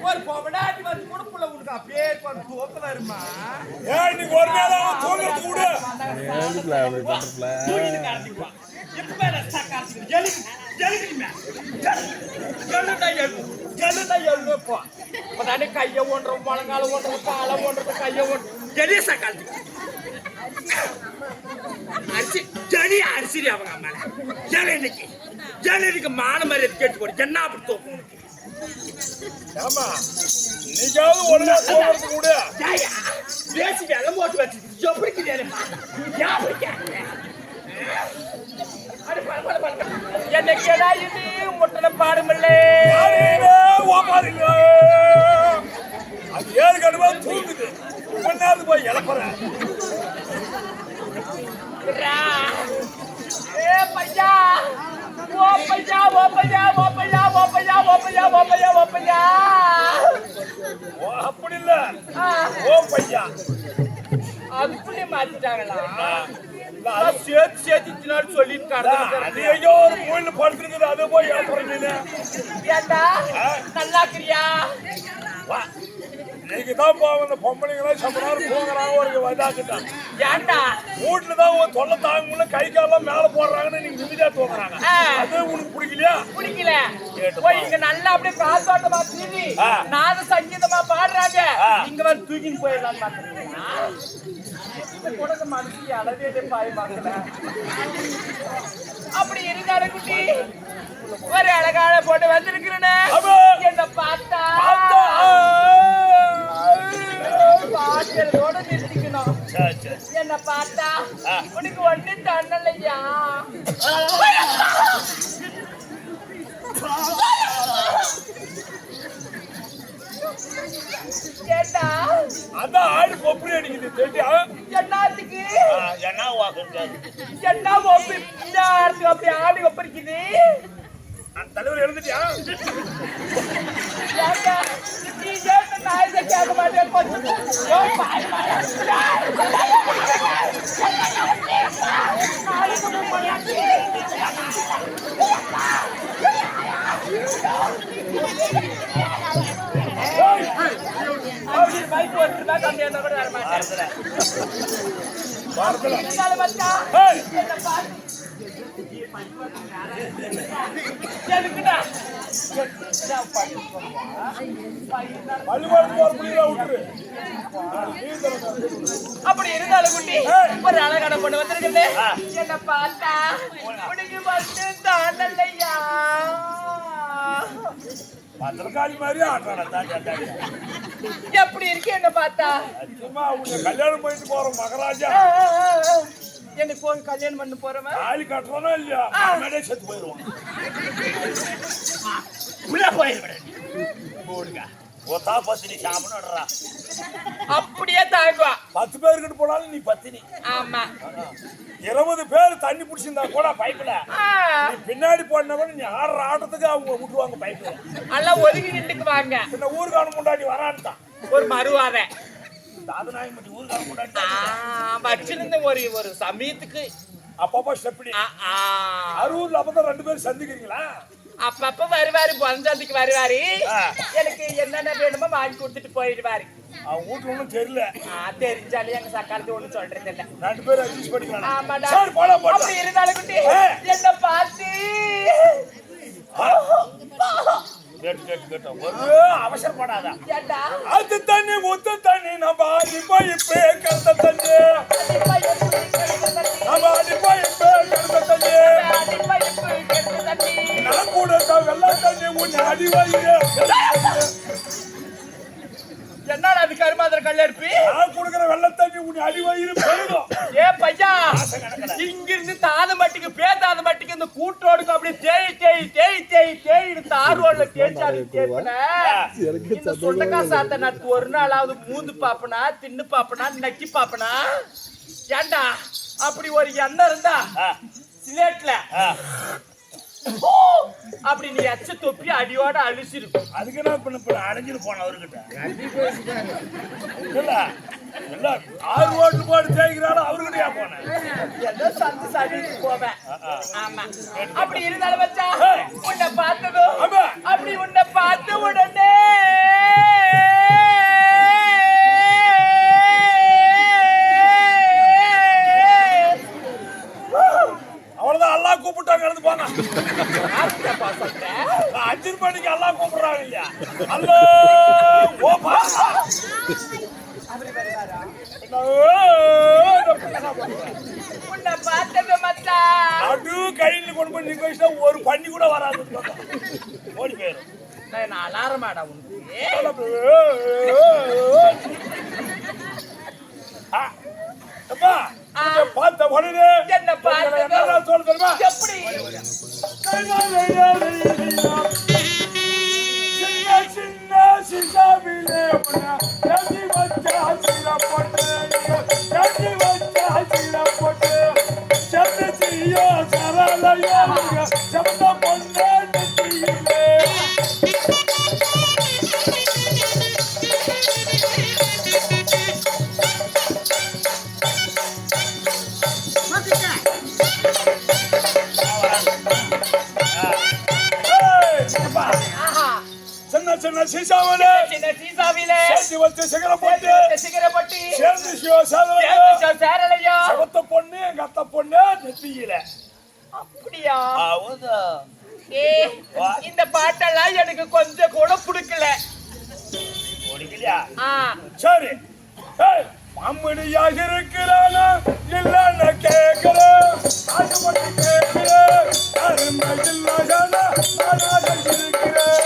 ஒரு பொமடாட்டி வந்து குடுப்புல உனக்கு அப்படியே தூக்கல இருமா ஏய் நீ ஒரு நாள் அவன் தூங்கறது கூட இப்ப மேல சக்காத்து ஜெலி ஜெலிமே ஜெலுடா எல்ல போ பதானே கைய ஓன்றோம் மலங்கால ஓன்றோம் கால ஓன்றோம் கைய ஓன்ற ஜெலி சக்காத்து அரிசி ஜெலி அரிசி அவங்க அம்மா ஜெலிக்கு மான மாதிரி கேட்டு போடு என்ன அப்படி தூக்கும் ஆமா நீயாவது ஒழுங்கா தூங்கறது கூட பேசி வேலை போட்டு வச்சு எப்படி கிளியரமா என்ன கேடா இது முட்டன பாடுமில்லை ஓமாரிங்க அது ஏழு கடுவா தூங்குது முன்னாடி போய் இழப்புறேன் ஏ பையா ஓ பையா ஓ பையா ஓ பையா ஓ பையா ஓ பையா ஓ பையா ஓ பையா ஓ அப்படி இல்ல ஓ பையா அதுக்குள்ளே மாத்திட்டாங்களா சேர்த்து சேர்த்து சொல்லிருக்காரு அது ஐயோ ஒரு கோயில படுத்துருக்குது அதை போய் இழப்புறேன் ஏண்டா நல்லா இருக்கிறியா இன்னைக்கு தான் போவ பொம்பளைங்களாம் சம்பளம் போகிறாங்க ஒரு வதாக்கிட்டான் ஏண்டா வீட்டுல தான் ஒரு தொல்லை தாங்க முடியல கை காலம் மேல போடுறாங்கன்னு நீங்க நிம்மதியா தூக்குறாங்க அது உனக்கு பிடிக்கலையா பிடிக்கல போய் இங்க நல்லா அப்படியே காத்தோட்டமா தீவி நாத சங்கீதமா பாடுறாங்க இங்க வந்து தூக்கின்னு போயிடலாம் பாத்துறீங்களா கொடுக்க மனசு அளவே பாய் பார்க்கல அப்படி இருந்தாலும் குட்டி ஒரு அழகான போட்டு வந்திருக்கிறேன்னு என்ன பார்த்தா பாக்கிறதோட நிறுத்திக்கணும் என்ன பார்த்தா உனக்கு ஒண்ணு தண்ணலையா கேட்டா அதான் ஆடு கொப்பரி அடிக்குது தெரியா என்னத்துக்கு என்ன என்ன கொப்பரி அப்படி ஆடு கொப்பரிக்குது தலைவர் எழுந்துட்டியா நீ கேட்ட நாயத்தை கேட்க மாட்டேன் பைக் ஓட்டுறதா கம்மியா கூட வர மாட்டேன் அப்படி இருந்தாலும் குட்டி ஒரு அழகான பொண்ணு வந்திருக்குது என்ன பார்த்தா உனக்கு வந்து தாண்டல்லையா பத்திரக்காளி மாதிரி ஆடுறாடா எப்படி இருக்கு என்ன பார்த்தா? சும்மா உன்னை கல்யாணம் பண்ணிட்டு போற மகாராஜா எனக்கு போய் கல்யாணம் பண்ண போறவன் தாலி கட்டுறானா இல்லையா மேடே செத்து போயிடுவான். உள்ள போயிருவேன். ஒத்தா பத்தினி சாப்பிடுறா அப்படியே தாங்குவா. 10 பேருக்கிட்டு போனாலும் நீ பத்தினி. ஆமா 20 பேர் தண்ணி பிடிச்சிருந்தா கூட பைப்ல நீ பின்னாடி போனவன் நீ ஆடுற ஆட்டத்துக்கு அவங்க விட்டுருவாங்க பைப்ல. எல்லாம் ஒதுங்கி நின்றுக்குவாங்க. இந்த ஊருக்கான முன்னாடி வரான்ட்டான் ஒரு மறுவாத தாதநாயகி ஊருக்கான முன்னாடி வச்சிருந்த ஒரு சமயத்துக்கு அப்பப்போ ஸ்டெப்டி அரூர்ல அப்பதான் 2 பேரும் சந்திக்கிறீங்களா? அப்பப்ப வருவாரு, பொஞ்சாந்திக்கு வருவாரு. எனக்கு என்னென்ன வேணுமோ வாங்கி கொடுத்துட்டு போயிடுவாரு. அவன் வீட்டுல ஒண்ணும் தெரியல. தெரிஞ்சாலே எங்க சக்காலத்து ஒண்ணும் சொல்றது இல்ல. 2 பேரும் அட்ஜஸ்ட் பண்ணிக்கலாம். ஆமாடா. சரி போலாம் போலாம். அப்படி இருந்தாலும் குட்டி என்ன பார்த்து கேட்டு அவசரப்படாத. ஏண்டா அது தண்ணி ஊத்த தண்ணி நம்ம ஆடி போய் கருத்த தண்ணி நம்ம ஆடி போய் கருத்த தண்ணி நான் கூட வெள்ள தண்ணி உன்னை அடி வாங்க. என்னடா அது கருமாதிர கல்யாணி நான் கொடுக்குற வெள்ள தண்ணி உன்னை அடி வயிறு பெருகும். ஏ பையா இங்கிருந்து தாதமட்டிக்கு பேதாதமட்டிக்கு இந்த கூட்டோடுக்கு அப்படியே தேய் தார் ரோட்ல தேய்ச்சாடி தேய்ப்பன இந்த சுண்டக்கா சாத்த நட்டு ஒரு நாளாவது மூந்து பாப்பனா தின்னு பாப்பனா நக்கி பாப்பனா. ஏண்டா அப்படி ஒரு எண்ணம் இருந்தா சிலேட்ல அப்படி நீ எச்ச தொப்பி அடியோட அழிச்சிருக்கும். அதுக்கு நான் இப்ப அடைஞ்சிட்டு போனேன் அவர்கிட்ட. இல்ல 6 ஓட்டு போட்டு தேய்க்கிறாலும் அவர்கிட்டயா போனேன். ஏதோ சந்து சடிக்கு போவேன். ஆமா அப்படி இருந்தாலும் வச்சா உன்னை பார்த்ததும் அப்படி உன்னை பார்த்த உடனே அவ்வளவுதான் எல்லாம் கூப்பிட்டாங்க நடந்து போனா 5 மணிக்கு எல்லாம் கூப்பிடுறாங்க இல்லையா? அல்ல உன்னை பார்த்தது மச்சா அது கையில் கொண்டு போய் நிக்க வச்சா ஒரு பண்ணி கூட வராது. ஓடி போயிடும். நான் அலாரமாடா உனக்கு பார்த்த உடனே என்ன பார்த்த சொல்ல தெரியுமா? எப்படி சின்ன சிசாவிலே போட்டு சத்த செய்ய சரளையா சப்த பொண்ணே சின்ன சீசாவிலே சேர்த்து வச்சு சிகரம் போட்டு சேர்ந்து சேரலையா சவத்த பொண்ணு எங்க அத்தை பொண்ணு நெத்தியில. அப்படியா? இந்த பாட்டெல்லாம் எனக்கு கொஞ்சம் கூட பிடிக்கல. சரி அம்மடியாக இருக்கிறானா இல்லன்னு கேட்கிறேன். அது மட்டும் கேட்கிறேன். அருமை இல்லாதானா நானாக இருக்கிறேன்.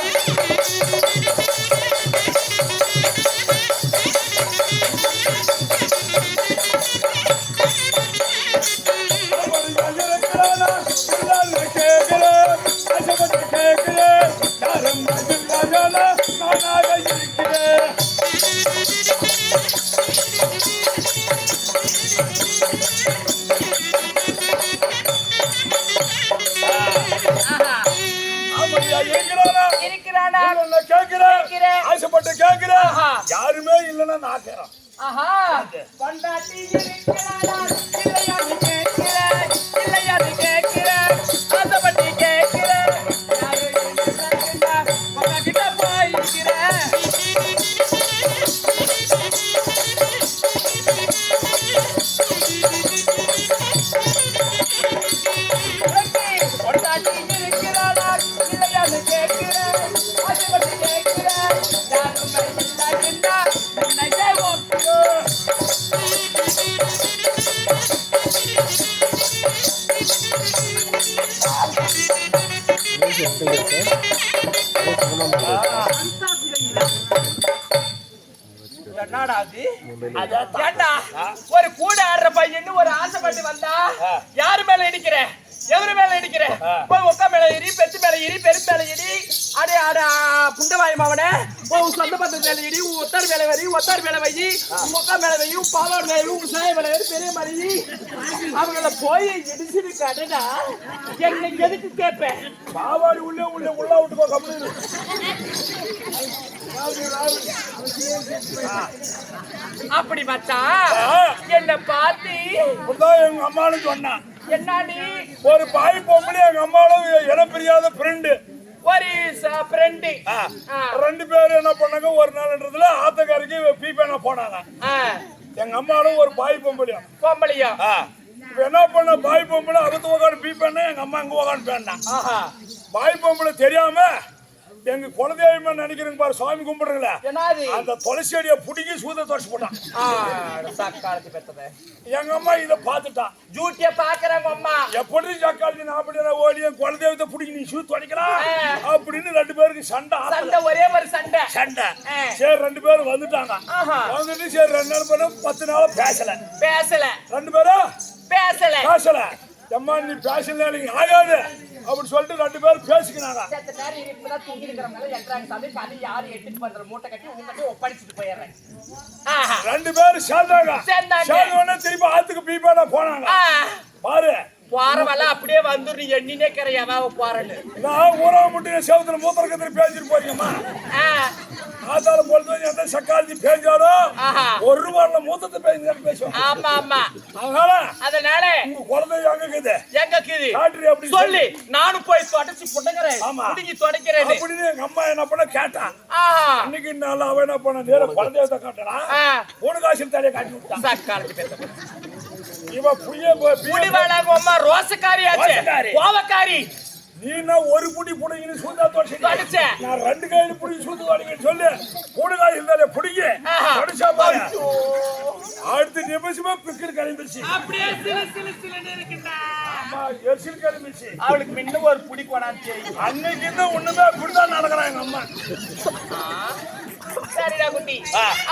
யாருமே இல்லைன்னா நாக்கிறோம். பொண்டாட்டி இருக்கிறானா இல்லையான்னு கேட்கிறேன், இல்லையான்னு கேட்கிறேன், அதை பற்றி கேட்கிறேன். உங்ககிட்ட போயிருக்கிறேன். பொண்டாட்டி இருக்கிறானா இல்லையான்னு கேட்கிறேன், அதை பற்றி கேட்கிறேன். யாருமே இல்லைன்னா உன்னையே ஒப்புகிறேன். என்னடா அது ஏண்டா ஒரு கூட ஆடுற பையன்னு ஒரு ஆசைப்பட்டு வந்தா யாரு மேல இடிக்கிற எவரு மேல இடிக்கிற போய் ஒக்கா மேல ஏறி பெத்து மேல ஏறி பெரு மேல ஏறி அடே அட புண்டவாய் மாவன போய் உன் சொந்த பந்த மேல ஏறி உன் ஒத்தார் மேல வரி ஒத்தார் மேல வை உன் ஒக்கா மேல வை உன் பாவாடு மேல உன் சாய மேல ஏறி பெரிய மாதிரி அவங்கள போய் இடிச்சிட்டு கடனா என்ன எதுக்கு கேட்பேன் பாவாடி உள்ள விட்டுக்கோ கம்பெனி அப்படி மச்சான் என்ன பார்த்து எங்க அம்மானு சொன்னான் என்னாடி ஒரு பாய் பொம்பளை எங்க அம்மாவும் இடம் பிரியாத ஃப்ரெண்டு ஒரு ஃப்ரெண்டு ரெண்டு பேரும் என்ன பண்ணாங்க ஒரு நாள்ன்றதுல ஆத்தக்காரிக்கு பீப்பேனா போனாங்க எங்க அம்மாவும் ஒரு பாய் பொம்பளையும் இப்ப என்ன பண்ண பாய் பொம்பளை அகத்து உக்காந்து பீப்பேன்னா எங்க அம்மா இங்க உக்காந்து பேண்டான் பாய் பொம்பளை தெரியாம எங்க குலதெய்வமா நினைக்கிறேங்க பாரு சாமி கும்பிடுறீங்களா அந்த துளசி அடியை புடிங்கி சூத துளசி போட்டான் எங்க அம்மா இதை பாத்துட்டான் ஜூட்டிய பாக்குறாங்க அம்மா எப்படி சக்காளி நான் அப்படி ஓடி என் குலதெய்வத்தை புடிங்கி நீ சூ துடைக்கலாம் அப்படின்னு ரெண்டு பேருக்கு சண்டை ஒரே ஒரு சண்டை சரி ரெண்டு பேரும் வந்துட்டாங்க வந்துட்டு சரி 2 நாள் பண்ண 10 நாள் பேசல ரெண்டு பேரும் பேசல எம்மா நீ பேசல ஆகாது அப்படின்னு சொல்லிட்டு ரெண்டு பேரும் பேசிக்கினாங்க ரெண்டு பேரும் சேர்ந்தாங்க திருப்பி ஆத்துக்கு பீப்பாடா போனாங்க பாரு போறவள அப்படியே வந்துரு எண்ணினே கரையாவா போறேன்னு நான் ஊரா முட்டி சேவத்துல மூத்திரக்கத்துல பேசிட்டு போறீங்கம்மா ஆத்தால பொழுது எந்த சக்காலி பேஞ்சாலும் ஒரு ரூபாய்ல மூத்தத்தை பேசுவோம் அதனால குழந்தை எங்க இருக்குது சொல்லி நானும் போய் தொடச்சு புட்டங்கிறேன் புடிங்கி தொடக்கிறேன் அப்படின்னு எங்க அம்மா என்ன பண்ண கேட்டான் அன்னைக்கு நாள் அவன் என்ன பண்ண நேர குழந்தையத்தை காட்டலாம் 3 காசில் தலையை காட்டி விட்டான் சக்காலி இவன் புடிவாளாங்க அம்மா ரோசக்காரி ஆச்சு கோவக்காரி நீனா ஒரு புடி புடிங்கன்னு சூதா தோடிச்ச நான் 2 கையில புடி சூது வாடிங்கன்னு சொல்லு 3 காய் இருந்தாலே புடிங்க தோடிச்சா பாரு அடுத்து நிமிஷமா பிக்கல் கிளம்பிச்சு அப்படியே சிலன்னு இருக்குடா ஆமா எர்சில் கிளம்பிச்சு அவளுக்கு முன்ன ஒரு புடி கொண்டாந்து அன்னைக்கு இன்னும் ஒண்ணுமே அப்படிதான் நடக்கறாங்க எங்க அம்மா சரிடா குட்டி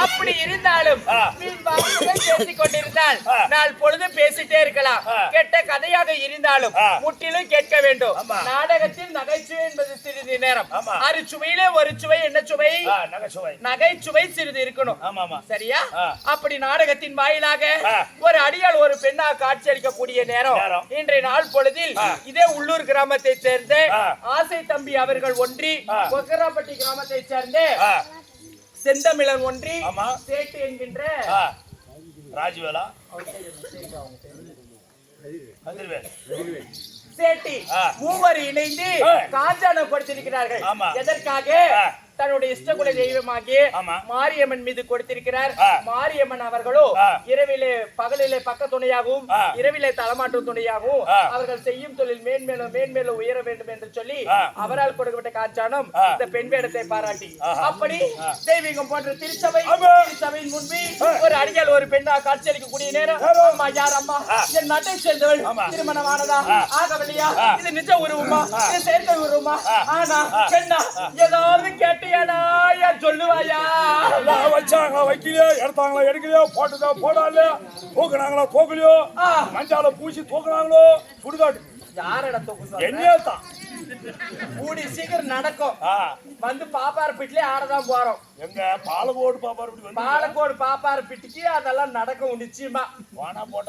அப்படி இருந்தாலும் நீ பேசிக் கொண்டிருந்தால் நாள் பொழுது பேசிட்டே இருக்கலாம் கெட்ட கதையாக இருந்தாலும் முற்றிலும் கேட்க வேண்டும் நாடகத்தில் நகைச்சுவை என்பது சிறிது நேரம் அறுச்சுவையிலே ஒரு சுவை என்ன சுவை நகைச்சுவை சிறிது இருக்கணும் சரியா அப்படி நாடகத்தின் வாயிலாக ஒரு அடியால் ஒரு பெண்ணா காட்சி அளிக்கக்கூடிய நேரம் இன்றைய நாள் பொழுதில் இதே உள்ளூர் கிராமத்தை சேர்ந்த ஆசை தம்பி அவர்கள் ஒன்றி கொக்கராப்பட்டி கிராமத்தை சேர்ந்த செந்தமிழன் ஒன்றி சேட்டு என்கின்ற ராஜவேலா சேட்டி மூவர் இணைந்து காஞ்சானப்படுத்திருக்கிறார்கள் எதற்காக தன்னுடைய இஷ்டகுல தெய்வமாகிய மாரியம்மன் மீது கொடுத்திருக்கிறார் மாரியம்மன் அவர்களோ இரவிலே பகலிலே பக்க துணையாகவும் இரவிலே தலைமாட்டு துணையாகவும் அவர்கள் செய்யும் தொழில் மேன்மேலும் உயர வேண்டும் என்று சொல்லி அவரால் கொடுக்கப்பட்ட காஞ்சானம் இந்த பெண் வேடத்தை பாராட்டி அப்படி தெய்வீகம் போன்ற திருச்சபையின் முன்பே ஒரு அடியால் ஒரு பெண்ணா காட்சி அளிக்கக்கூடிய நேரம் அம்மா யார் அம்மா என் நாட்டை சேர்ந்தவள் திருமணமானதா ஆகவில்லையா இது நிஜ உருவமா இது செயற்கை உருவமா ஆனா பெண்ணா ஏதாவது கேட்டு சொல்லுவாயா வச்சாங்க வைக்கலையோ எடுத்தாங்களா எடுக்கலையோ போட்டதோ போடால தூக்குனாங்களோ தூக்கலையோ மஞ்சால பூசி தூக்குனாங்களோ சுடுகாட்டு யாரடா தூக்கு என்னதான் கூடி சீக்கிரம் நடக்கும் வந்து பாப்பார் பிட்டிலே ஆடதான் போறோம் எங்க பாலக்கோடு பாப்பார் பிட்டிக்கு அதெல்லாம் நடக்கும் நிச்சயமா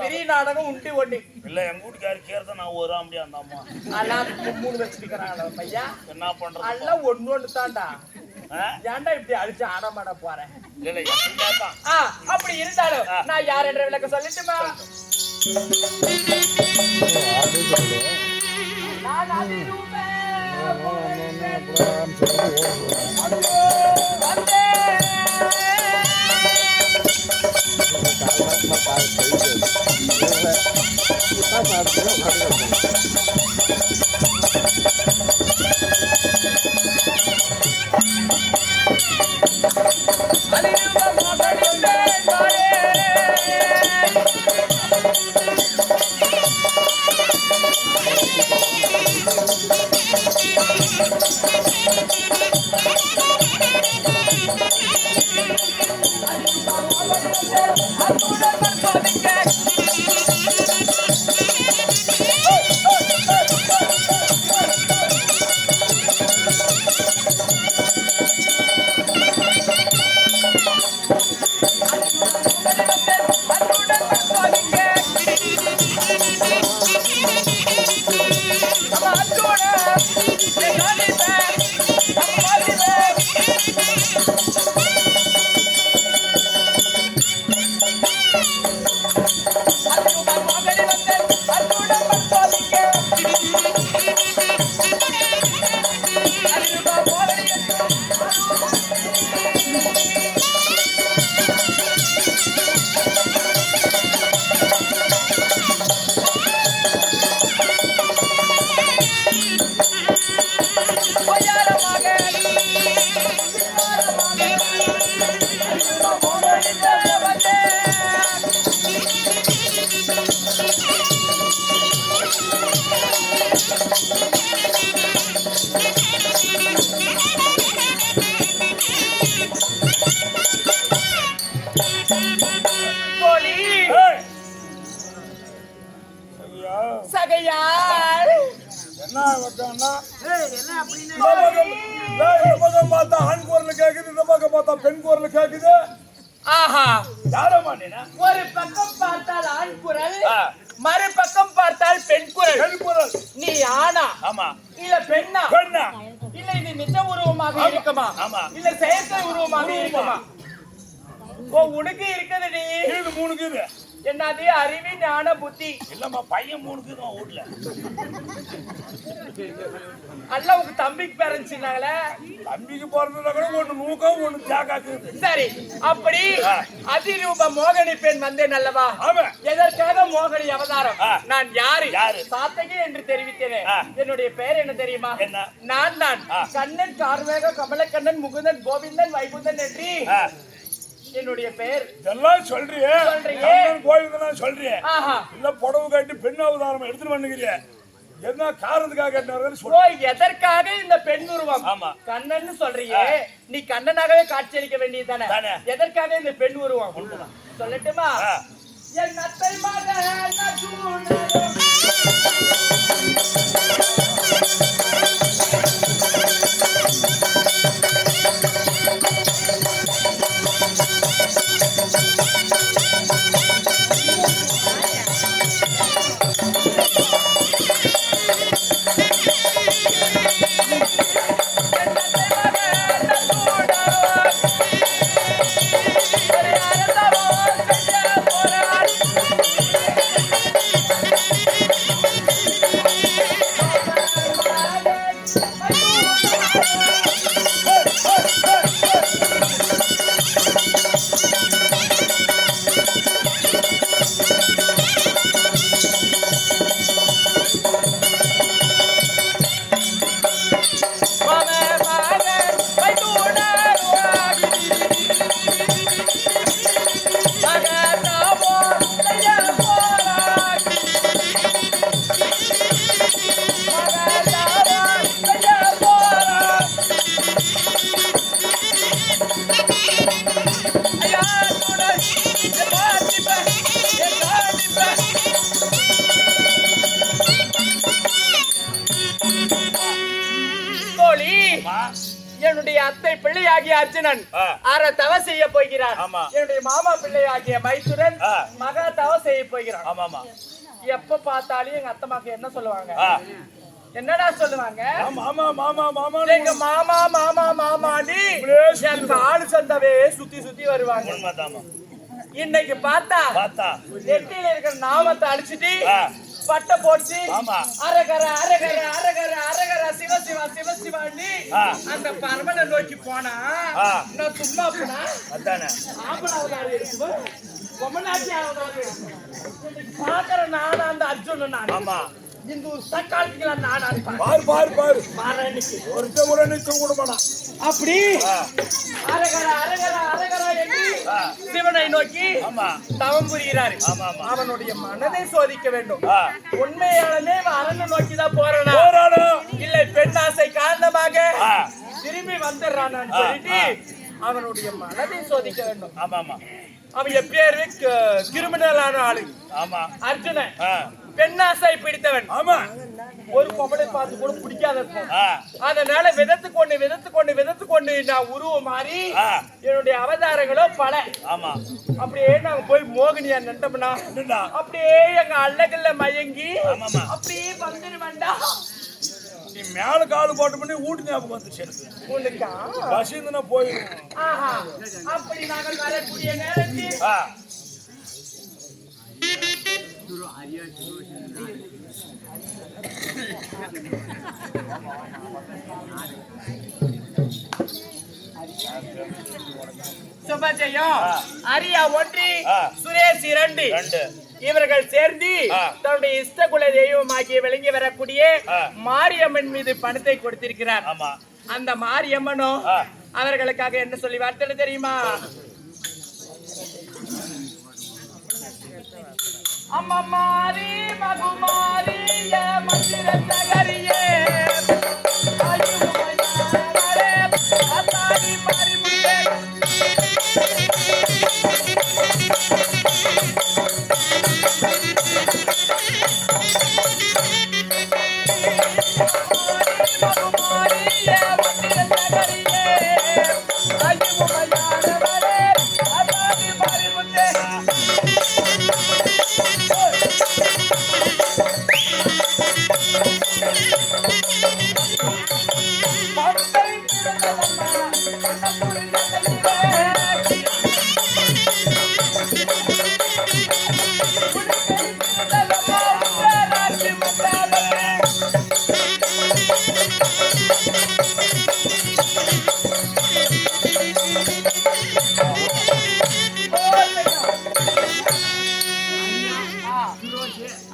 பெரிய நாடகம் உண்டு ஒண்ணு இல்ல எங்க வீட்டுக்காரு கேர்தான் நான் ஒரு ஆம்பியா அந்த அம்மா எல்லாம் 3 வச்சிருக்கிறாங்க பையா என்ன பண்றது எல்லாம் ஒண்ணு தான்டா ஏன்டா இப்படி அடிச்சு ஆடமாட போறேன் அப்படி இருந்தாலும் நான் யார் என்ற விளக்க சொல்லிட்டுமா வைக்கான்னா இந்த பக்கம் பார்த்தா ஆண் குரல் கேக்குது, இந்த பக்கம் பார்த்தா பெண் குரல் கேக்குது. ஆஹா, யாரம்மா நீ? ஒரு பக்கம் பார்த்தால் ஆண் குரல், மறுபக்கம் பார்த்தால் பெண் குரல். பெண் குரல். நீ ஆனா? ஆமா. இல்ல பெண்ணா? பெண்ணா. இல்ல இது நிஜ உருவமாக இருக்குமா? ஆமா. இல்ல செயற்கை உருவமாக இருக்குமா? ஓ, உனக்கு இருக்குது நீ இது 3 கீது. என்னது? அறிவு, ஞான, புத்தி. இல்லம்மா, பையன் 3 கீது வீட்ல. அல்ல உங்க தம்பிக்கு பேரன்ஸ்னாங்களே. தம்பிக்கு பிறந்ததா கூட ஒண்ணு நூக்கம் ஒண்ணு தியாகாக்குது. சரி, அப்படி அதிரூப மோகினி பெண் வந்தேன் அல்லவா? ஆமா. எதற்காக மோகினி அவதாரம்? நான் யாரு? யாரு? சாத்தகி என்று தெரிவித்தேன். என்னுடைய பெயர் என்ன தெரியுமா? என்ன? நான் கண்ணன், கார்வேக, கமலக்கண்ணன், முகுந்தன், கோவிந்தன், வைகுந்தன் என்று என்னுடைய பெயர். இதெல்லாம் சொல்றியே, கோவிந்தன் சொல்றியே. இல்ல புடவை கட்டி பெண் அவதாரம் எடுத்துட்டு வந்துக்கிறிய, என்ன காரணத்துக்காக கேட்டாரு? எதற்காக இந்த பெண் உருவம்? ஆமா. கண்ணன் சொல்றியே, நீ கண்ணனாகவே காட்சியளிக்க வேண்டியது தானே? எதற்காக இந்த பெண் உருவம் சொல்லட்டுமா? என் அத்தை என்னுடைய அத்தை பிள்ளையாகிய அர்ஜுனன் அரை தவ செய்ய போகிறார். என்னுடைய மாமா பிள்ளையாகிய மைத்துரன் மகா தவ செய்ய போகிறார். எப்ப பார்த்தாலும் எங்க அத்தம்மாக்கு என்ன சொல்லுவாங்க? என்னடா சொல்லுவாங்க? மாமா மாமா மாமா. எங்க மாமா மாமா மாமாடி காடு சந்தாவே சுத்தி சுத்தி வருவாங்க. இன்னைக்கு பார்த்தா நெத்தியில இருக்கிற நாமத்தை அடிச்சுட்டு பட்டை போட்டு அரகர அரகர அரகர அரகர சிவ சிவா சிவ சிவாண்டி அந்த பரமனை நோக்கி போனா நான் சும்மா போனா ஆபனாவதாரம் இருக்கும், பொம்மநாட்டி ஆவதாரம் இருக்கும். பாக்குற நானா அந்த அர்ஜுனன் நான். இந்த ஒரு தக்காளிக்கு நான் பாரு பாரு பாரு ஒரு முறை நிச்சயம் கொடுப்பா. அப்படி அரகர அரகர அரகர என்று சிவனை நோக்கி தவம் புரிகிறார். அவனுடைய மனதை சோதிக்க வேண்டும். உண்மையாலுமே அரண்மை நோக்கிதான் போறானா இல்லை பெண் ஆசை காரணமாக திரும்பி வந்துடுறானான்னு சொல்லிட்டு அவனுடைய மனதை சோதிக்க வேண்டும். அவன் எப்பேரு கிரிமினலான ஆளு அர்ஜுனன். பெண்ணாசை பிடித்தவன். ஒரு பொம்பளை பார்த்து கூட பிடிக்காத இருக்கும். அதனால விதத்து கொண்டு நான் உருவம் மாறி என்னுடைய அவதாரங்களோ பல. அப்படியே நாங்க போய் மோகினியா நின்றோம்னா அப்படியே எங்க அள்ளகல்ல மயங்கி அப்படியே வந்துடு வேண்டாம். நீ மேல காலு போட்டு பண்ணி ஊட்டி ஞாபகம் வந்துச்சு பசிந்துனா போயிடும். அப்படி நாங்கள் வரக்கூடிய நேரத்தில் சுபஜயம் அரியா 1 சுரேஷ் 2 இவர்கள் சேர்ந்து தன்னுடைய இஷ்ட குல தெய்வமாகிய விளங்கி வரக்கூடிய மாரியம்மன் மீது பணத்தை கொடுத்திருக்கிறார். அந்த மாரியம்மனோ அவர்களுக்காக என்ன சொல்லி வார்த்தை தெரியுமா? அம்மா மாரி மகுமாரிய மந்திர நகரியே ஆத்தாடி மாரி முட்டே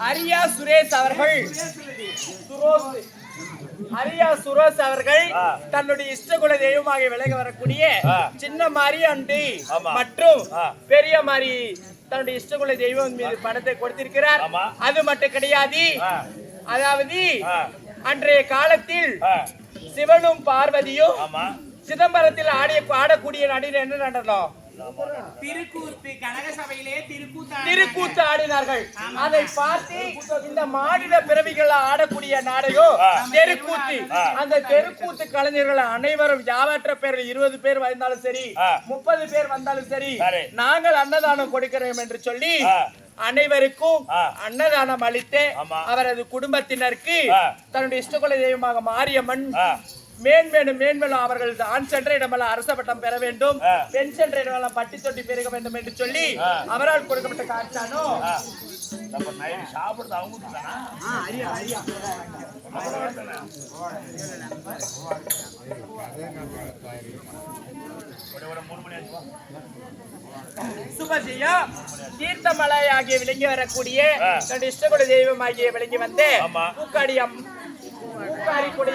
அரியா சுரேஷ் அவர்கள் அரியா சுரேஷ் அவர்கள் தன்னுடைய இஷ்டகுல தெய்வமாக விலகி வரக்கூடிய சின்ன மாரியண்டி மற்றும் பெரிய மாரி தன்னுடைய இஷ்டகுல தெய்வம் மீது பணத்தை கொடுத்திருக்கிறார். அது மட்டும் கிடையாது, அதாவது அன்றைய காலத்தில் சிவனும் பார்வதியும் சிதம்பரத்தில் ஆடக்கூடிய நடிகர் என்ன நடந்தோம்? திருக்கூத்து கனக சபையிலே திருக்கூத்து ஆடினார்கள். அதை பார்த்து இந்த மாநில பிறவிகள் ஆடக்கூடிய நாடகம் தெருக்கூத்து. அந்த தெருக்கூத்து கலைஞர்கள் அனைவரும் யாவற்ற பேர்கள் 20 பேர் வந்தாலும் சரி, 30 பேர் வந்தாலும் சரி, நாங்கள் அன்னதானம் கொடுக்கிறோம் என்று சொல்லி அனைவருக்கும் அன்னதானம் அளித்து அவரது குடும்பத்தினருக்கு தன்னுடைய இஷ்டகுல தெய்வமாக மாரியம்மன் மேன்மேலும் அவர்கள் ஆண் சென்ற இடமெல்லாம் அரச பட்டம் பெற வேண்டும், பெண் சென்ற இடமெல்லாம் பட்டி தொட்டி பெருக வேண்டும் என்று சொல்லி அவரால் கொடுக்கப்பட்ட காட்சானோ சுபஜியா தீர்த்தமலை ஆகிய விளங்கி வரக்கூடிய தன்னுடைய இஷ்டகுல தெய்வம் ஆகிய விளங்கி வந்து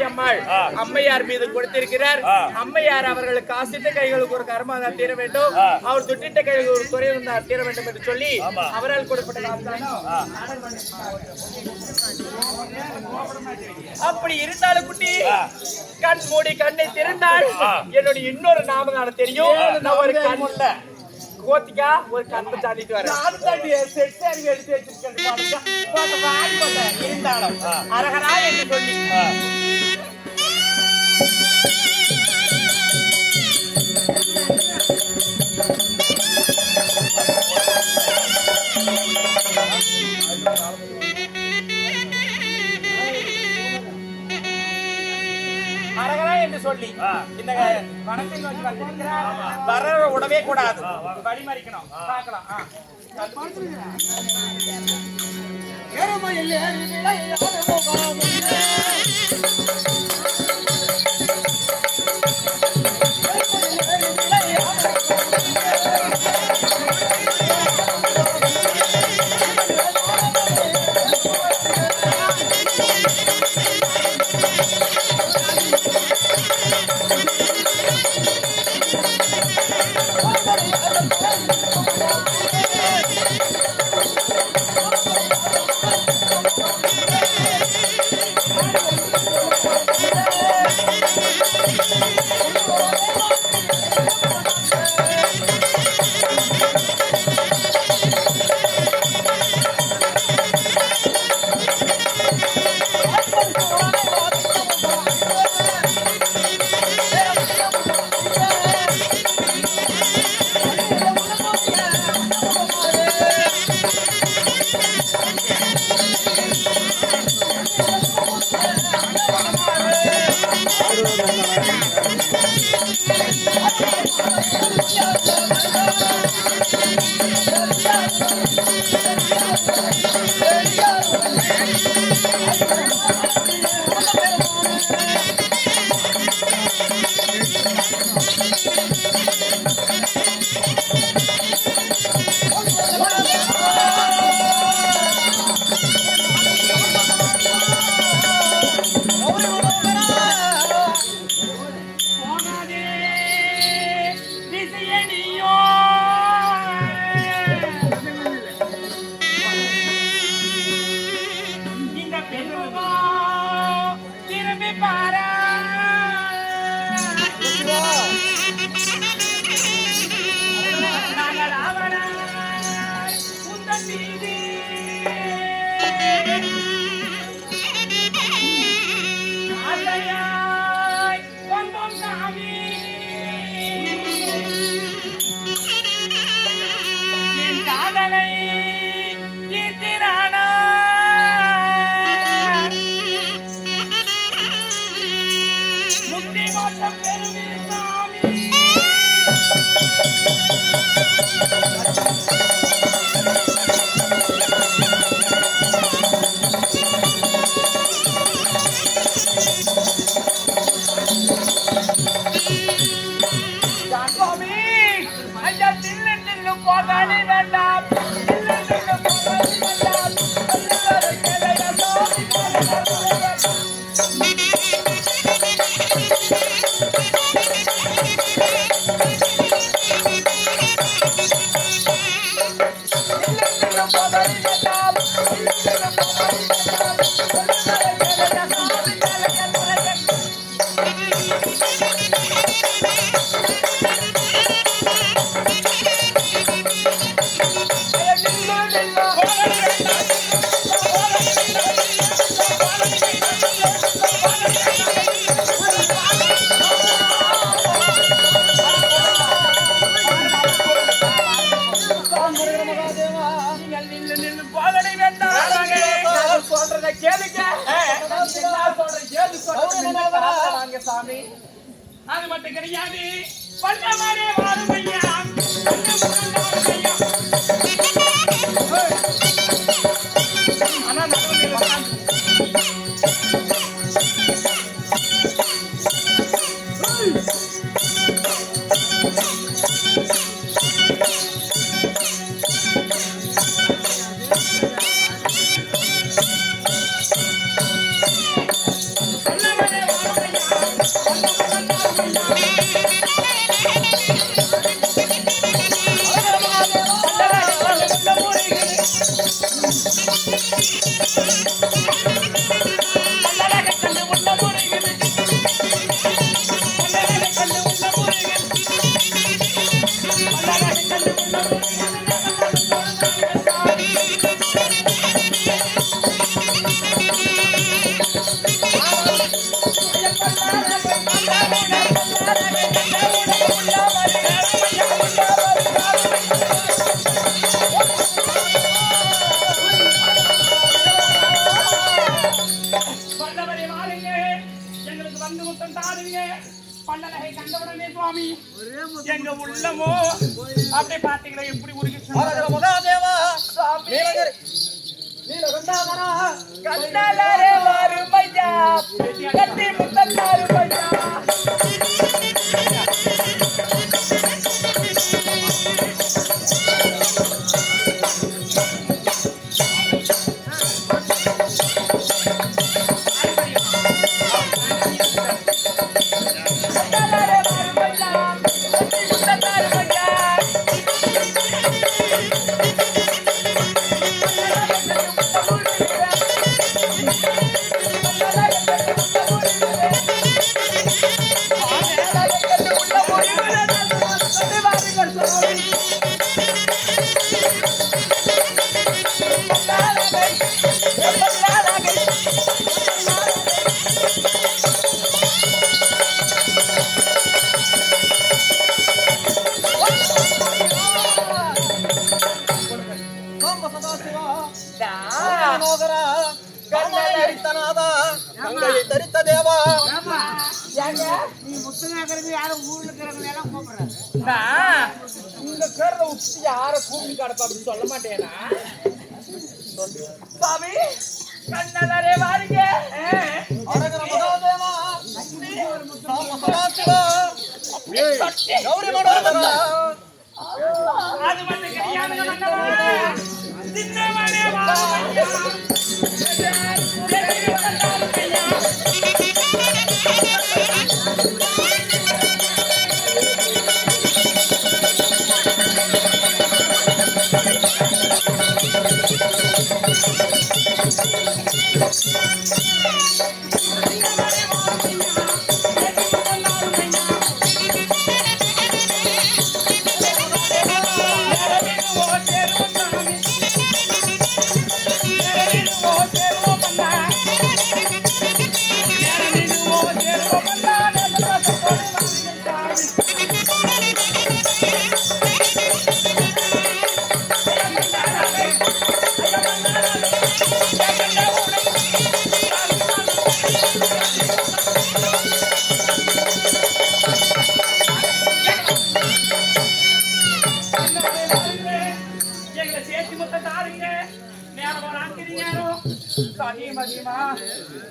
அம்மாள் அம்மையார் மீது கொடுத்திருக்கிறார். அம்மையார் அவர்களுக்கு காசிட்ட கைகளுக்கு ஒரு கர்மம் தீர வேண்டும், அவர் தொட்டிட்ட கைகளுக்கு ஒரு குறை தீர வேண்டும் என்று சொல்லி அவரால் கொடுக்கப்பட்ட. அப்படி இருந்தாலும் குட்டி கண் மூடி கண்ணை திறந்தால் என்னுடைய இன்னொரு நாமம் தெரியும். நான் ஒரு கண் இல்ல கோத்திக்கா ஒரு கண்ணை சாட்டிட்டு வரேன். எடுத்து இருந்தாலும் அரகரா என்று சொல்லி அரகரா என்று சொல்லி இந்த வனத்தை நோக்கி வந்திருக்கிறார். வர உடவே கூடாது, வழிமறிக்கணும். பார்க்கலாம். அது மட்டும் கிடையாது. பல்லவரே வாருமையா, பல்லநகை கண்டவுடனே சுவாமி எங்க உள்ளமோ அப்படியே பாத்தீங்களா எப்படி மகாதேவா கண்டலரே வாருமையா, கட்டி முத்தத்தாருமையா. தரித்த தேவா நீ முத்துநாகருக்கு யாரும் ஊர்ல இருக்கிறவங்க எல்லாம் கூப்பிடுறாங்க. இந்த பேர்ல உச்சி யார கூப்பிட்டு கிடப்பா அப்படின்னு சொல்ல மாட்டேனா சாமி? கண்ணலரே வாருங்க. மகாதேவா கௌரி மனோதரா அது மட்டும் கிடையாது மன்னவா. சின்னவனே வாருமையா.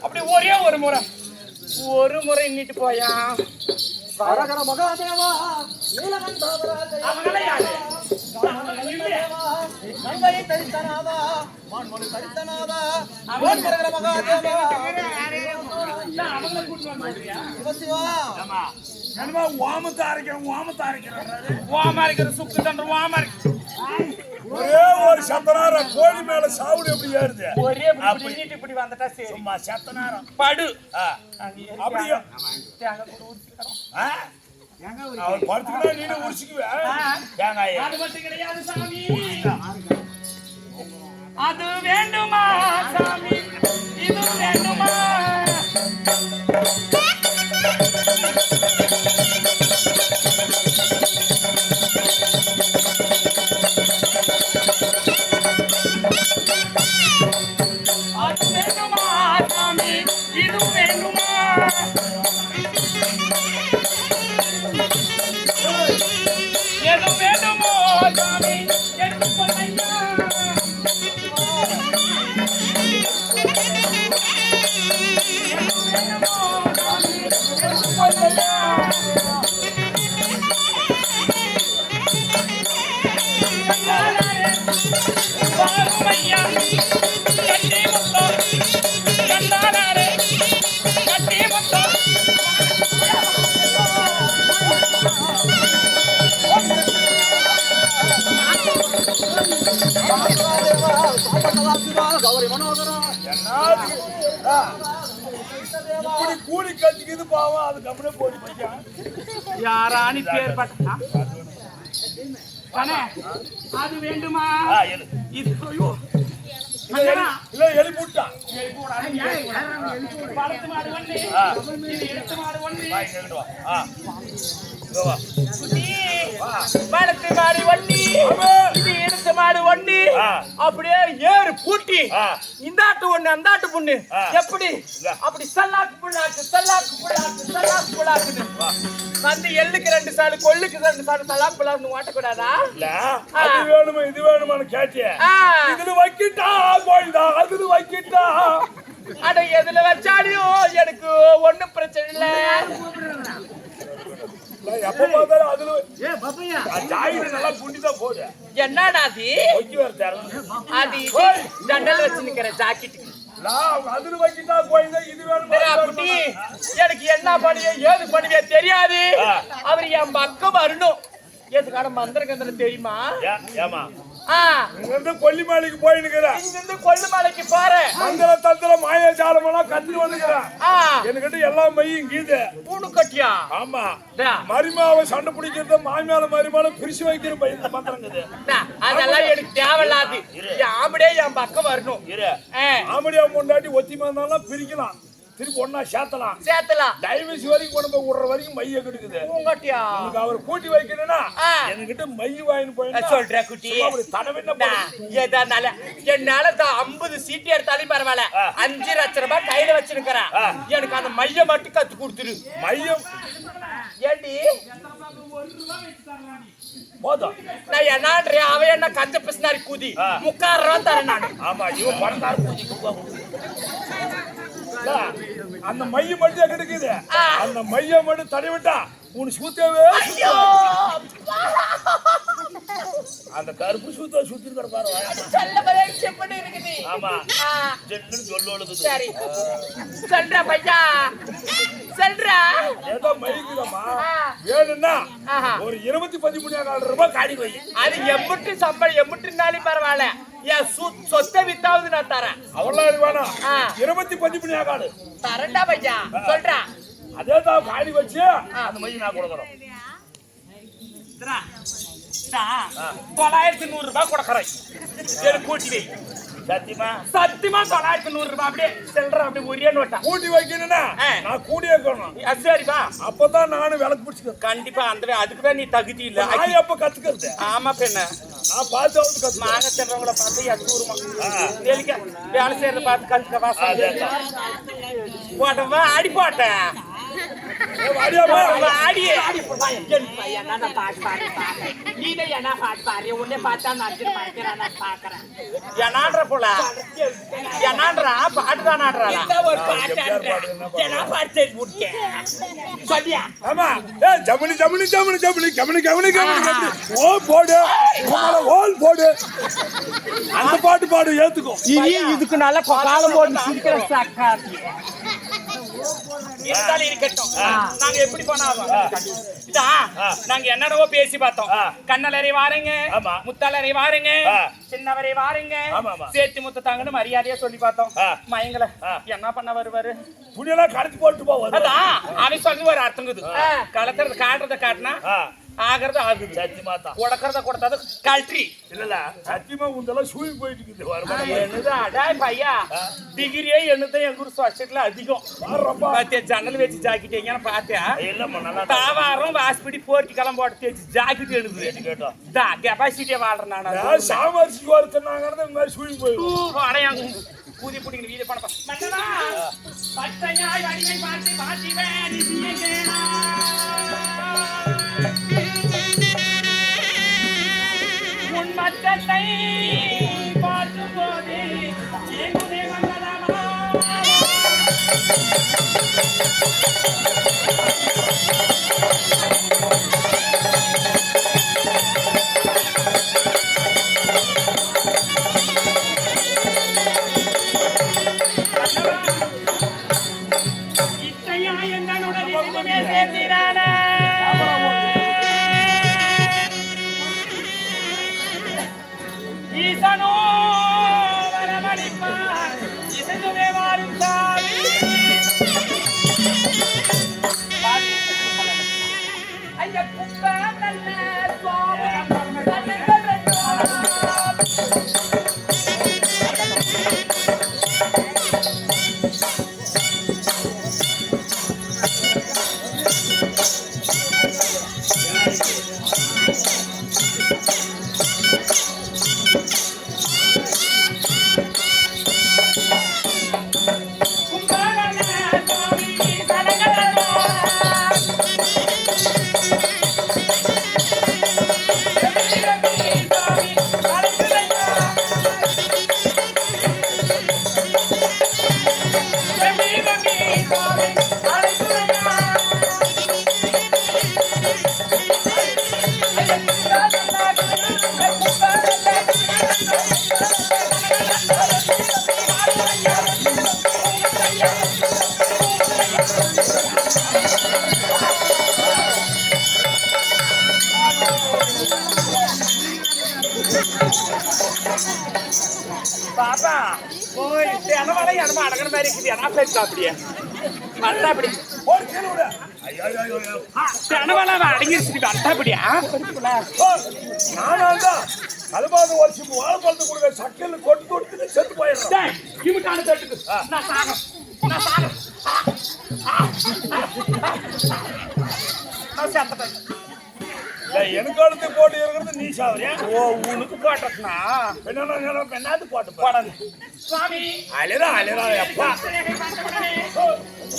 அப்படி ஒரே ஒரு முறை எண்ணிட்டு போயா. வரகர மகாதேவா நீலகண்டாவராஜ கங்கை தரித்தநாதா மான்மொழி தரித்தநாதா வரகர மகாதேவா அவங்களை கூட்டு வந்துறியா? சிவசிவா என்னமா ஓமத்தை அரைக்கிறேன் ஓமா இருக்கிற சுக்கு தண்டு ஓமா இருக்கு. ஒரே ஒரு சத்தனாரம் கோழி மேல சாவுடு எப்படி ஏறுது ஒரே இப்படி இப்படி வந்துட்டா சரி சும்மா சத்தனாரம் படு அப்படியே தேங்காய் கூட ஊத்திக்கிறோம் அவன் படுத்துக்கிட்டா நீனு உரிச்சுக்குவேன் தேங்காய் அது மட்டும் கிடையாது சாமி அது வேண்டுமா சாமி இது வேண்டுமா அது வேண்டுமா சாமி இது வேண்டுமா எது வேண்டுமோ சாமி எடுத்து சொல்லையா இப்படி கூடி கட்டிக்குது பாவம் அது கம்முனே போடி பையா யாரானி பேர் பட்டா அது வேண்டுமா இது ஐயோ இல்ல எலிபுட்டா வளர்த்து மாடு ஒண்ணு இது எடுத்து மாடு ஒண்ணு வளர்த்து மாடு ஒண்ணு இது எடுத்து மாடு ஒண்ணு அப்படியே ஏறு பூட்டி இந்தாட்டு ஒண்ணு அந்தாட்டு பொண்ணு எப்படி அப்படி சல்லாக்கு புள்ளாக்கு சல்லாக்கு புள்ளாக்கு சல்லாக்கு புள்ளாக்குன்னு வந்து எள்ளுக்கு 2 சாலு கொள்ளுக்கு 2 சாலு சல்லாக்கு புள்ளாக்குன்னு ஓட்டக்கூடாதா இல்ல அது வேணுமா இது வேணுமான்னு கேட்டியே இதுல வைக்கிட்டா கோயில்டா அதுல வைக்கிட்டா அட எதுல வச்சாலும் எனக்கு ஒண்ணும் பிரச்சனை இல்ல எப்ப பார்த்தாலும் அதுல ஜாயிர நல்லா புண்டிதான் போடு என்னடா அது அது ஜன்னல் வச்சு நிக்கிற ஜாக்கெட்டுக்கு அதுல வைக்கிட்டா கோயில்டா இது வேணுமா குட்டி எனக்கு என்ன பண்ணியே ஏது பண்ணியே தெரியாது அவர் என் பக்கம் வரணும் எதுக்கான மந்திர கந்திரம் தெரியுமா ஏமா இங்க கொல்லிமலைக்கு போயினுக்குற இங்கிருந்து கொல்லிமலைக்கு பாரு மந்திர தந்திர மாயாஜாலமெல்லாம் கத்துட்டு வந்துக்கிறேன் என்கிட்ட எல்லாம் மையும் கீது பூணு கட்டியா ஆமா மரிமாவை சண்டை பிடிக்கிறது மாமியால மரிமால பிரிச்சு வைக்கிற பையன் மந்திரங்குது அதெல்லாம் எனக்கு தேவையில்லாது ஆம்படியே என் பக்கம் வரணும் ஆம்படியா முன்னாடி ஒத்திமா இருந்தாலும் பிரிக்கலாம் திருப்பி ஒன்னா சேர்த்தலாம் டைவர்ஸ் வரைக்கும் கொண்டு போய் விடுற வரைக்கும் மைய கெடுக்குது பூங்கட்டியா அவர் கூட்டி வைக்கணும்னா என்கிட்ட மைய வாங்கி போய் சொல்ற குட்டி என்னால 50 சீட்டு எடுத்தாலும் பரவாயில்ல 5 லட்சம் ரூபாய் கையில வச்சிருக்கிறேன் எனக்கு அந்த மைய மட்டும் கத்து கொடுத்துரு மையம் ஏண்டி போதும் நான் என்னன்றே அவ என்ன கஞ்ச பிசினாரி கூதி 3,000 ரூபாய் தரேன் நான் ஆமா இவன் பணக்கார கூதி அந்த மையம் மட்டும் கிடைக்குது அந்த மையம் மட்டும் தடவிட்டா உன் சூத்தவே அந்த கருப்பு சூத்த சுத்தி கிடப்பாரு ஆமா சரி சொல்ற பையா சொல்ற ஏதோ மைக்குதம்மா வேணும்னா ஒரு 23 ரூபாய் காடி வை அது எம்பிட்டு சம்பளம் எம்பிட்டுனாலும் பரவாயில்ல என் சொத்தை வித்தாவது நான் தரேன் அவ்வளவு வேணாம் 23 காடு தரண்டா பையா சொல்ற அதே தான் காடி வச்சு அந்த மையம் நான் கொடுக்குறோம் 900 ரூபாய் கொடுக்கறேன் சரி கூட்டி வை சத்தியமா 900 ரூபாய் அப்படியே செல்ற அப்படியே ஒரே நோட்டா கூட்டி வைக்கணும்னா நான் கூடி வைக்கணும் சரிப்பா அப்பதான் நானும் விளக்கு பிடிச்சுக்கிறேன் கண்டிப்பா அந்த அதுக்குதான் நீ தகுதி இல்ல நான் எப்ப கத்துக்கிறது ஆமா பெண்ண நான் பார்த்து கத்து மாங்க சென்றவங்கள பார்த்து எத்தூருமா வேலை செய்யறத பார்த்து கத்துக்க வாசம் போட்டவா அடி போட்டேன் அந்த பாட்டு பாடு ஏத்துக்கும் இதுக்கு நல்ல காலம் போட்டு சிரிக்கிற இருந்தாலும் இருக்கட்டும். நாங்க எப்படி போனாலும் இதான் நாங்க என்னடவோ பேசி பார்த்தோம். கண்ணலரை வாருங்க, முத்தலரை வாருங்க, சின்னவரை வாருங்க, சேத்தி முத்தாங்கன்னு மரியாதையா சொல்லி பார்த்தோம். மயங்கல என்ன பண்ண வருவாரு? புனியெல்லாம் கடத்தி போட்டு போவாரு. அதான் அவன் சொல்றது ஒரு அர்த்தங்குது. கலத்துறது காட்டுறத காட்டினா ஆகிறது ஆகுது. சத்தியமா தான் உடக்கிறத கொடுத்தது கல்ட்ரி இல்ல சத்தியமா உந்தெல்லாம் சூழி போயிட்டு இருக்குது. என்னது அடாய் பையா டிகிரியே என்னதான் எங்க ஊர் சொசைட்டில அதிகம். பாத்தியா ஜன்னல் வச்சு ஜாக்கிட்டீங்கன்னு பாத்தியா? தாவாரம் வாஸ்பிடி போர்ட்டிக்கெல்லாம் போட்டு தேய்ச்சி ஜாக்கெட் எழுது கேட்டோம். கெப்பாசிட்டியா வாழ்றேன் நான். சாமர்சிக்கு வருத்தனாங்கிறது இந்த மாதிரி சூழி போயிடும். அடையாங்க பூதி புடிங்க வீடு பண்ண மன்னனா பச்சையாய் வடிவை பார்த்து பாத்திவே நிதியேனா உன் மச்சத்தை பார்க்கும் போது ஏங்குதே மங்களமா. இத்தையா என்னுடன் இதுவுமே சேர்த்தினானே ஈசனோ வரமளிப்பார் இசைந்துவே வாருந்தார். ஐயா குப்பம் நல்ல சுவாமி பாப்பா போய் அனவால அனமா அடங்கன மாதிரி இருக்குது. என்ன பேசுறா அப்படியே வந்தா அப்படி ஒரு கிலோட ஐயோ ஐயோ அனவால அடங்கிருச்சு வந்தா அப்படியே நானாண்டா அலபாத வருஷம் வாழைப்பழத்தை கொடுக்க சக்கல்ல கொட்டு கொட்டு செத்து போயிடுறேன். டேய் இவகான தட்டுக்கு நான் சாகறேன் நான் செத்தேன். எனக்கு அடுத்து போட்டு இருக்கிறது நீ சாவறியா? ஓ உனக்கு போட்டதுனா பெண்ணாது போட்டு போடாது சுவாமி. அழறா அழறா அப்பா.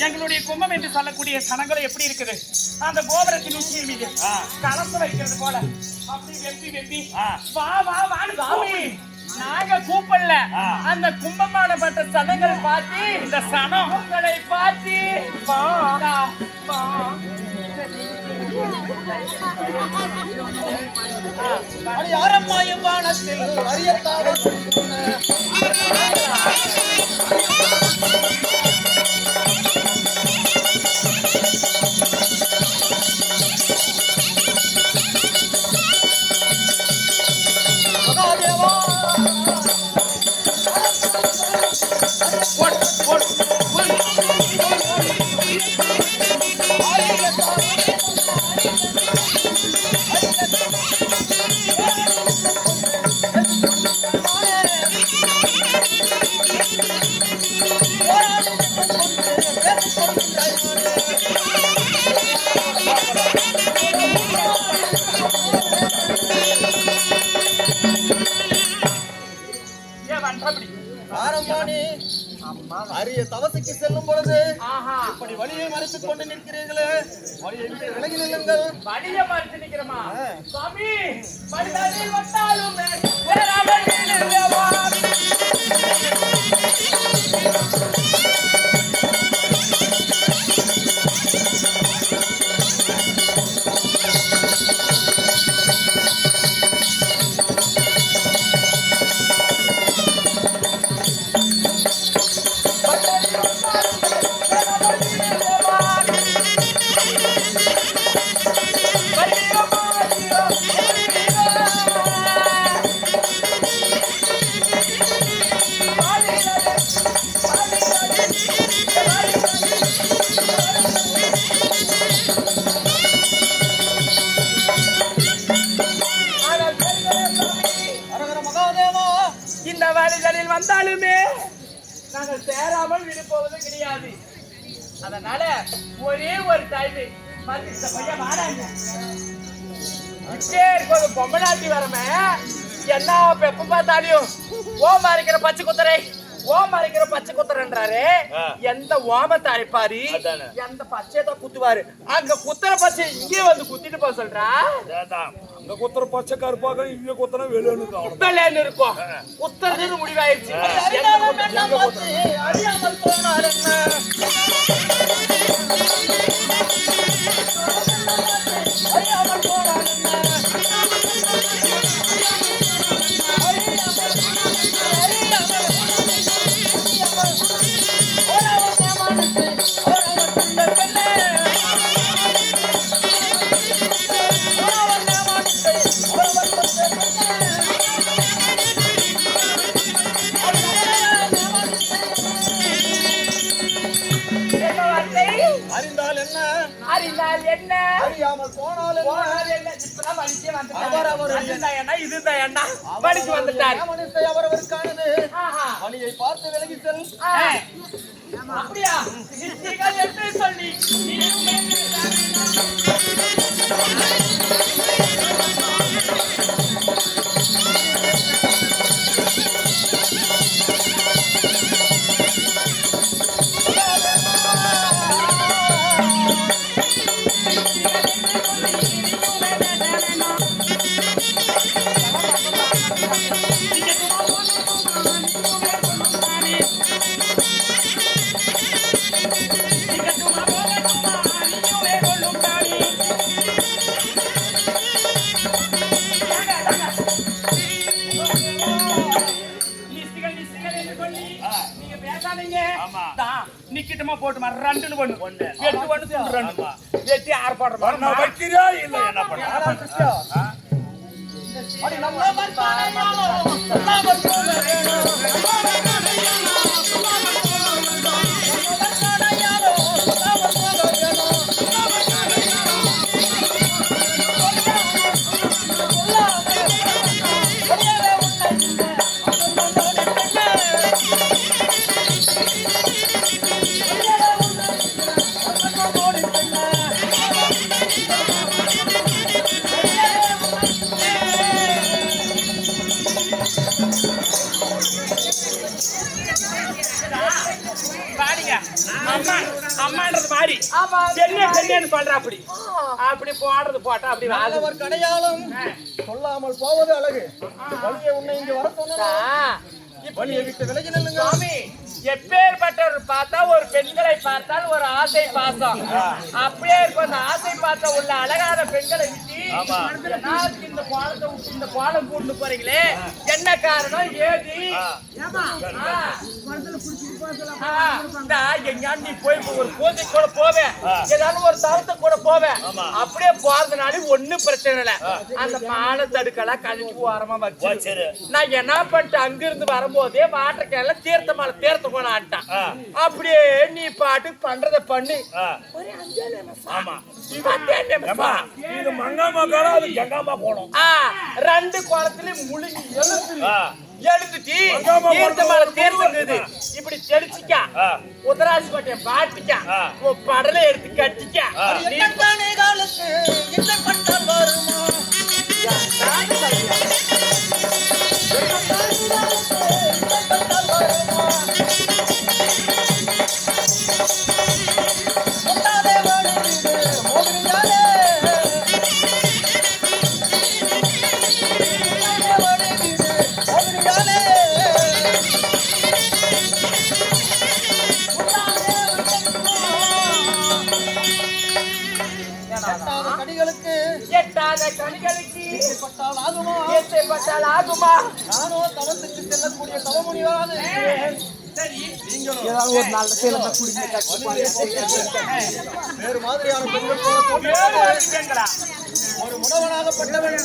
எங்களுடைய கும்பம் என்று சொல்லக்கூடிய சனங்களும் எப்படி இருக்குது? அந்த கோபுரத்தின் உச்சியின் மீது கலந்து வைக்கிறது போல அப்படி வெப்பி வெப்பி வா வா வான்னு சாமி நாங்க கூப்பிடல. அந்த கும்பமானப்பட்ட சனங்கள் பார்த்து இந்த சனம் உங்களை பார்த்து யாரம்மாயும் வானத்தில் அறியத்தாவே மகாதேவா அரிய தவசுக்கு செல்லும் பொழுது இப்படி வழியை மறைத்துக் கொண்டு நிற்கிறீர்களே, வழியை விட்டு விலகி நில்லுங்கள். வழியை மறைத்து நிற்கிறோமா சாமி? வழியில் வந்தாலும் வேறாமல் நில்லுங்கவா. நாங்கள் சேராமல் விடுபோவது கிடையாது. அதனால ஒரே ஒரு டைம் மதித்த பையன் வாடாங்க ஒரு பொம்மநாட்டி வரமே என்ன எப்ப பார்த்தாலையும் ஓம் அரைக்கிற பச்சை குத்தரை ஓம் அரைக்கிற பச்சை குத்துறன்றாரு. எந்த ஓமத்தை அரைப்பாரு, எந்த பச்சையதான் குத்துவாரு. அங்க குத்துற பச்சை இங்கே வந்து குத்திட்டு போக சொல்றா. அங்க குத்துற பச்சை கருப்பாக இங்க குத்துனா வெளியேன்னு இருக்கும். குத்துறது முடிவாயிருச்சு. அறியாமல் போனார் என்ன அறியாமல் போனால் என்ன இப்பதான் வலிக்கே வந்துட்டாங்க. இதுதான் என்ன வலிக்கு வந்துட்டாரு. மனுஷை அவரவருக்கானது வழியை பார்த்து விலகி செல். அப்படியா என்று சொல்லி நிக்கிட்டமா போட்டு ரெண்டு பண்ணு 8 பண்ணு 2 வெட்டி ஆர்ப்பாட்டம் நான் வைக்கிறியா இல்ல என்ன பண்ண அம்மான்றது மாதிரி பெண்ணு சொல்ற அப்படி போடுறது போட்டா அப்படி ஒரு கடையாளம் சொல்லாமல் போவது அழகு. வழியை உன்னை இங்க வர சொன்னா வழியை விட்டு விலகி நில்லுங்க. எப்பேற்பட்டவர் பார்த்தா ஒரு பெண்களை பார்த்தால் ஒரு ஆசை பாசம் அப்படியே இருக்கும். அந்த ஆசை பாசம் உள்ள அழகான பெண்களை விட்டு இந்த பாலத்தை விட்டு இந்த பாலம் கூட்டு போறீங்களே என்ன காரணம் ஏது? எங்கேயாவது நீ போய் ஒரு பூஜை கூட போவேன், ஏதாவது ஒரு தவத்தை கூட போவேன். அப்படியே போறதுனால ஒண்ணும் பிரச்சனை இல்லை. அந்த பாலை தடுக்கலாம் கழிச்சு ஓரமா வச்சு நான் என்ன பண்ணிட்டு அங்கிருந்து வரும்போதே வாட்டர் கேன்ல தீர்த்த மாலை தீர்த்த போனான்ட்டான். அப்படியே நீ பாட்டு பண்றத பண்ணி இது மங்காமா காலம் அது கங்காமா போனோம். 2 குளத்துலயும் முழுங்கி எழுந்துட்டு தீர்த்த மாலை தீர்த்தது இப்படி தெளிச்சிக்கா உதராசி கோட்டைய பாட்டிக்கா படலை எடுத்து கட்டிக்கா. எட்டாத கனிகளுக்கு எட்டப்பட்டால் ஆகுமா? நானோ தவத்துக்கு செல்லக்கூடிய தவமுனிவாது. ஒரு நல்ல சேலத்தை குடிக்க வேறு மாதிரியான ஒரு முனவனாகப்பட்டவன்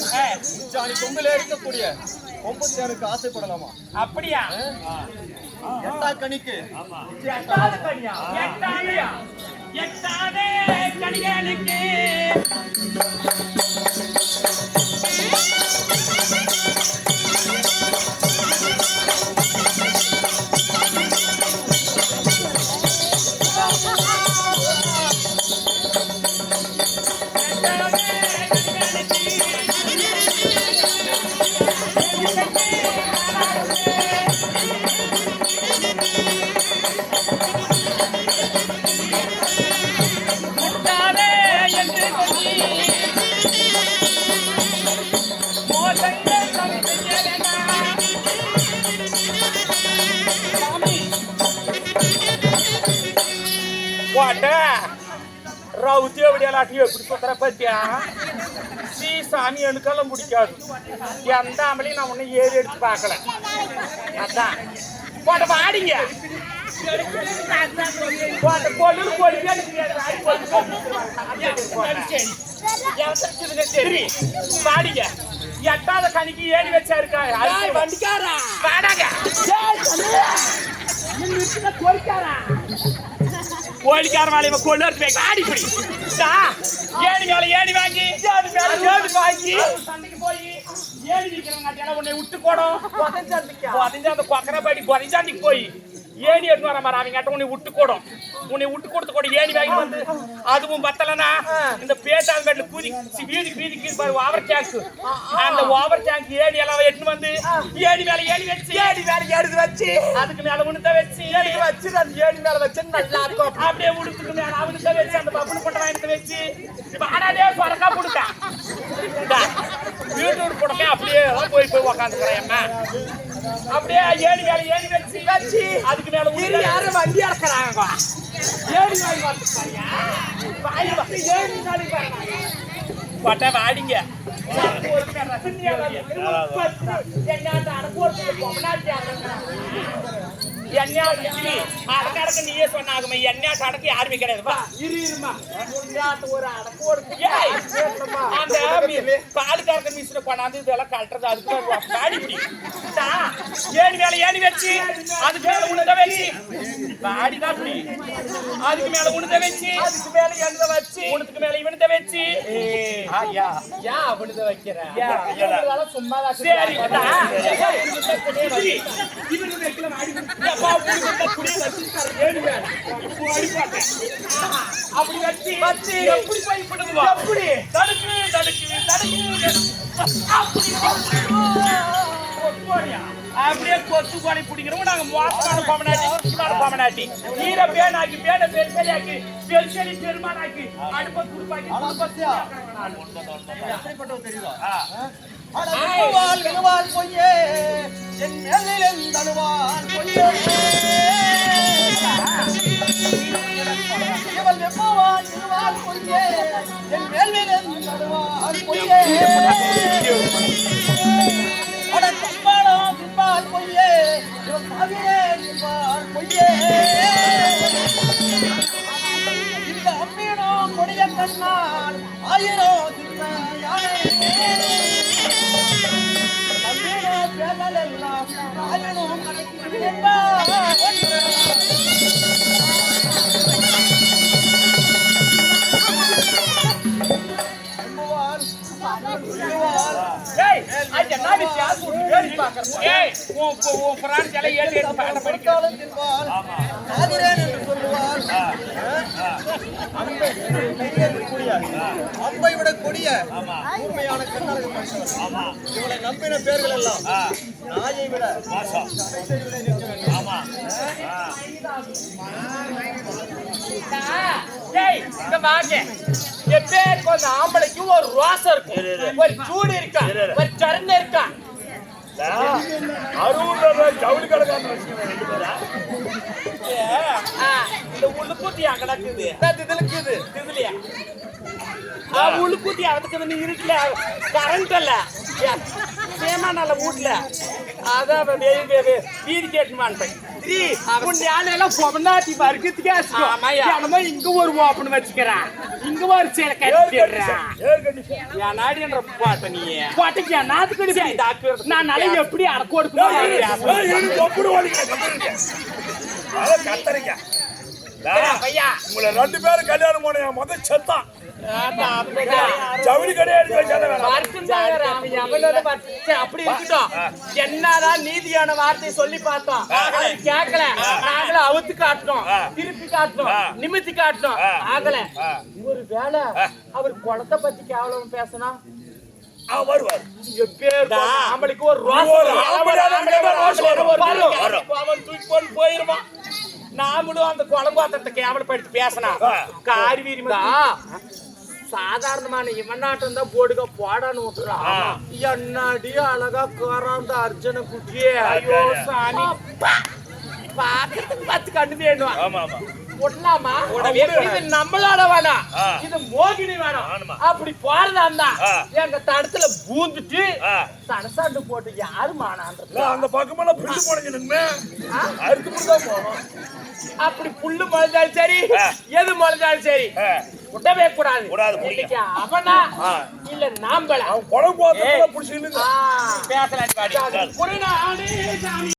உச்சாணி கொம்பிலே இருக்கக்கூடிய கொம்புத்தியானுக்கு ஆசைப்படலாமா? அப்படியா? எட்டா கனிக்கு எட்டாவது கனியா? எட்டாதே கனிகளுக்கு பட்ட ரவுத்தி எப்படியாலாட்டி எப்படி சுத்துற பத்தியா ஸ்ரீ சாமி எனக்கெல்லாம் பிடிக்காது எந்த ஆம்பளையும் நான் ஒன்னும் ஏறி எடுத்து பார்க்கல அதான் போட்ட வாடிங்க பாடிங்க எட்டாவது கணிக்கு ஏறி வச்சா இருக்கா வண்டிக்காரா பாடாங்க கோழிக்கார வாழைய கொள்ளு ஆடிப்படி ஏணி மேல ஏணி வாங்கி சண்டைக்கு போய் ஏணி நிக்கிறவங்க உன்னை விட்டு போடும் அந்த கொக்கரப்பாடி கொதைஞ்சாண்டிக்கு போய் ஏணி எடுத்து வர மாதிரி அவங்க உன்னை விட்டு கூடும் உன்னை விட்டு கொடுத்து கூட ஏணி வாங்கி வந்து அதுவும் பத்தலனா இந்த பேட்டால் கூதி வீதிக்கு ஓவர் டேங்க் அந்த ஓவர் டேங்க் ஏணி எல்லாம் எட்டு வந்து ஏணி மேல ஏணி வச்சு எடுத்து வச்சு அதுக்கு மேல உணுத்த வச்சு அந்த ஏணி மேல வச்சு நல்லா இருக்கும் அப்படியே உடுத்துக்கு மேல அவனுக்கு வச்சு அந்த பப்புனு கொட்ட வாங்கிட்டு வச்சு பாடாதே சொரக்கா புடுக்கா வீட்டோடு புடக்கே அப்படியே போய் உக்காந்துக்கிறேன் அப்படியே ஏணி மேல ஏணி வச்சு அதுக்கு மேல யாரும் வண்டி அடக்கிறாங்க ஏணி வாங்கி வாடிங்க அடக்க நீயே சொன்னாகுமே என்ன அடக்க யாருமே கிடையாது ஒரு அந்த பாலுக்காரக்க மிஸ்ல கொண்டாந்து இதெல்லாம் கட்டுறது அதுக்கு பாடிப்படி ஏணி மேல ஏணி வச்சு அதுக்கு மேல உணத வச்சு பாடிதான் அதுக்கு மேல உணத வச்சு அதுக்கு மேல எண்ணெய் வச்சு உனக்கு மேல இவனத்தை வச்சு அவனுத வைக்கிறேன் சும்மா சரி அப்படி வச்சு எப்படி போய் போடுவா எப்படி அப்படியே கொத்து பாடி பிடிக்கிறோம் நாங்க மோசமான பமனாட்டி ஈர பேனாக்கி பேனை பெருசலியாக்கி பெருசலி பெருமானாக்கி அடுப்ப துடுப்பாக்கி பொய்யே என் மேலில் தனுவான் பொய்யே இவள் வெப்பவான் இருவான் பொய்யே என் மேலில் தனுவான் பொய்யே அட கம்பாளம் சிம்பால் பொய்யே இவள் சாவியே சிம்பால் பொய்யே இந்த அம்மீனோ கொடிய கண்ணால் ஆயிரம் சின்ன யானை அம்பை விட கொடிய கூர்மையான இவளை நம்பின பேர்கள் எல்லாம் நாயை விட ஆம்பளைக்கு ஒரு ரோசம் இருக்கு ஒரு சூடு இருக்கா ஒரு சரணை இருக்கா ஜவுளி கடைக்காரன் இந்த உள்ளுக்கூத்தியா கிடக்குது இதுலயா உள்ளுக்கூத்தி அதுக்கு இருக்குல்ல கரண்ட் இல்ல சேமா நல்ல வீட்டுல அதான் வீதி கேட்டுமான் பொம்னாட்டி வர்க்கத்துக்கே இங்க ஒரு ஓப்பன் வச்சுக்கிறேன் இங்க ஒரு சேல கட்டிடுறேன் நாடின்ற பாட்ட நீ பாட்டுக்கு நாத்துக்கு நான் நல்லா எப்படி அடக்க கத்தரிங்க உங்களை 2 பேரும் கல்யாணம் போன முதல் செத்தான் ஜவுளி கிடையாது அப்படி இருக்கட்டும் என்னதான் நீதியான வார்த்தை சொல்லி பார்த்தோம் கேட்கல நாங்களும் அவுத்து காட்டணும் திருப்பி காட்டணும் நிமித்தி காட்டணும் ஆகல ஒரு வேலை அவர் குளத்தை பத்தி கேவலம் பேசணும் ஆம்பளைக்கு ஒரு போயிருமா நாமளும் அந்த குழம்பாத்தத்தை கேவலப்படுத்தி பேசணும் காரிவீரிமா சாதாரணமான இவனாட்டம் தான் போடுக போடான்னு விட்டுறான் என்னடி அழகா குறாந்த அர்ஜுன குட்டியே ஐயோ சாமி பாக்கிறதுக்கு 10 கண்ணு வேணும் விடலாமா? இது நம்மளோட வேணாம், இது மோகினி வேணும். அப்படி போறதா இருந்தா எங்க தடத்துல பூந்துட்டு சனசாண்டு போட்டு யாரு மானான்றது அந்த பக்கமெல்லாம் புல்லு போனீங்க அறுத்துதான் போனோம். அப்படி புல்லு முளைஞ்சாலும் சரி எது முளைஞ்சாலும் சரி விடவே கூடாது. இன்னைக்கு அவனா இல்ல நாம்பள குழம்பு பிடிச்சி பேசலாம்.